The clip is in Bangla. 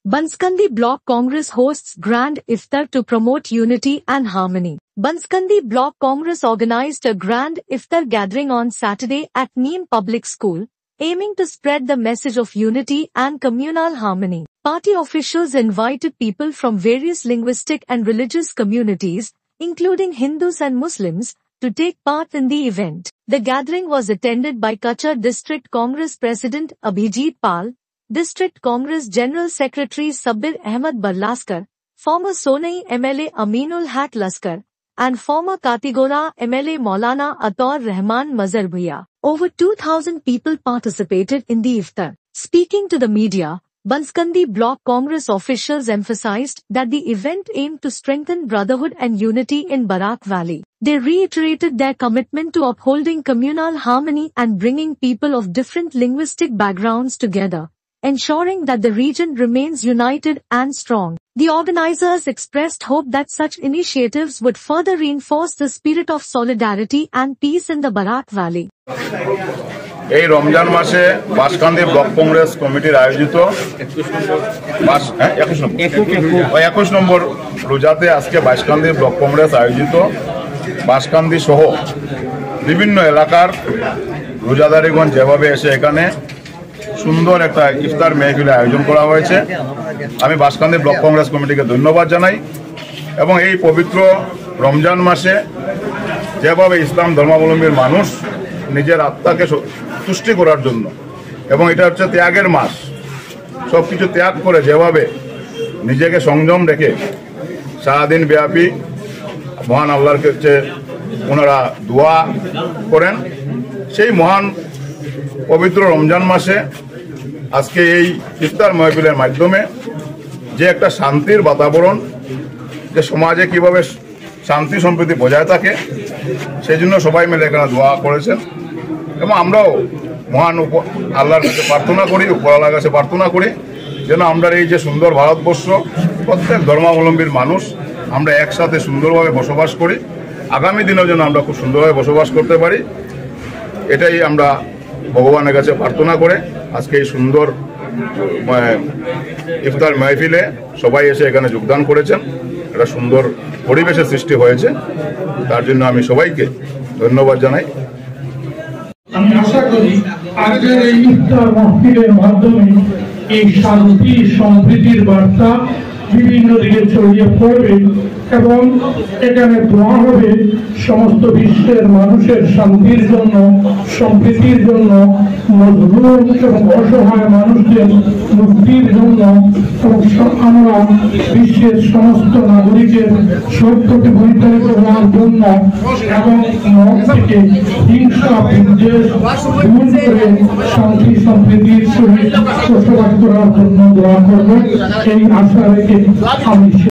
Banskandi Block Congress hosts Grand Iftar to promote unity and harmony. Banskandi Block Congress organized a Grand Iftar gathering on Saturday at Neem Public School, aiming to spread the message of unity and communal harmony. Party officials invited people from various linguistic and religious communities, including Hindus and Muslims, to take part in the event. The gathering was attended by Kachar District Congress President Abhijit Pal, District Congress General Secretary Sabir Ahmed Barlaskar, former Sonai MLA Aminul Haq Laskar, and former Katigora MLA Maulana Ataur Rahman Mazhar Bhuiya. Over 2,000 people participated in the iftar. Speaking to the media, Banskandi Block Congress officials emphasized that the event aimed to strengthen brotherhood and unity in Barak Valley. They reiterated their commitment to upholding communal harmony and bringing people of different linguistic backgrounds together, ensuring that the region remains united and strong. The organizers expressed hope that such initiatives would further reinforce the spirit of solidarity and peace in the Barak Valley. এই রমজান মাসে বাঁশকান্দি ব্লক কংগ্রেস কমিটির আয়োজিত 21 নম্বর রোজাতে আজকে বাঁশকান্দি ব্লক কংগ্রেস আয়োজিত বাঁশকান্দি সহ বিভিন্ন এলাকার রোজাদারিগণ যেভাবে এসে এখানে সুন্দর একটা ইফতার মেহফিলের আয়োজন করা হয়েছে। আমি বাঁশকান্দি ব্লক কংগ্রেস কমিটিকে ধন্যবাদ জানাই এবং এই পবিত্র রমজান মাসে যেভাবে ইসলাম ধর্মাবলম্বীর মানুষ নিজের আত্মাকে তুষ্টি করার জন্য এবং এটা হচ্ছে ত্যাগের মাস, সবকিছু ত্যাগ করে যেভাবে নিজেকে সংযম রেখে সারাদিন ব্যাপী মহান আল্লাহর কাছে ওনারা দোয়া করেন, সেই মহান পবিত্র রমজান মাসে আজকে এই ইফতার মাহফিলের মাধ্যমে যে একটা শান্তির বাতাবরণ, যে সমাজে কিভাবে শান্তি সম্প্রীতি বজায় থাকে সেই জন্য সবাই মিলে এখানে দোয়া করেছেন এবং আমরাও মহান আল্লাহর কাছে প্রার্থনা করি, উপরওয়ালার কাছে প্রার্থনা করি যেন আমরা এই যে সুন্দর ভারতবর্ষ প্রত্যেক ধর্মাবলম্বীর মানুষ আমরা একসাথে সুন্দরভাবে বসবাস করি, আগামী দিনেও যেন আমরা খুব সুন্দরভাবে বসবাস করতে পারি, এটাই আমরা ভগবানের কাছে প্রার্থনা করে আজকে এই সুন্দর ইফতার মাহফিলে সবাই এসে এখানে যোগদান করেছেন। একটা সুন্দর পরিবেশের সৃষ্টি হয়েছে, তার জন্য আমি সবাইকে ধন্যবাদ জানাই। আমি আশা করি আজকের এই ইফতার মাহফিলের মাধ্যমে এই শান্তি সম্প্রীতির বার্তা বিভিন্ন দিকে ছড়িয়ে পড়বে এবং এখানে দোয়া হবে সমস্ত বিশ্বের মানুষের শান্তির জন্য, সম্প্রীতির জন্য, মজলুম এবং অসহায় মানুষদের মুক্তির জন্য এবং আমরা বিশ্বের সমস্ত নাগরিকের সত্যকে পরিচালিত হওয়ার জন্য এবং মন থেকে হিংসা বিদ্বেষ দূর করে শান্তি সম্প্রীতির সহিত বসবাস করার জন্য দোয়া করব, এই আশা রেখে আমি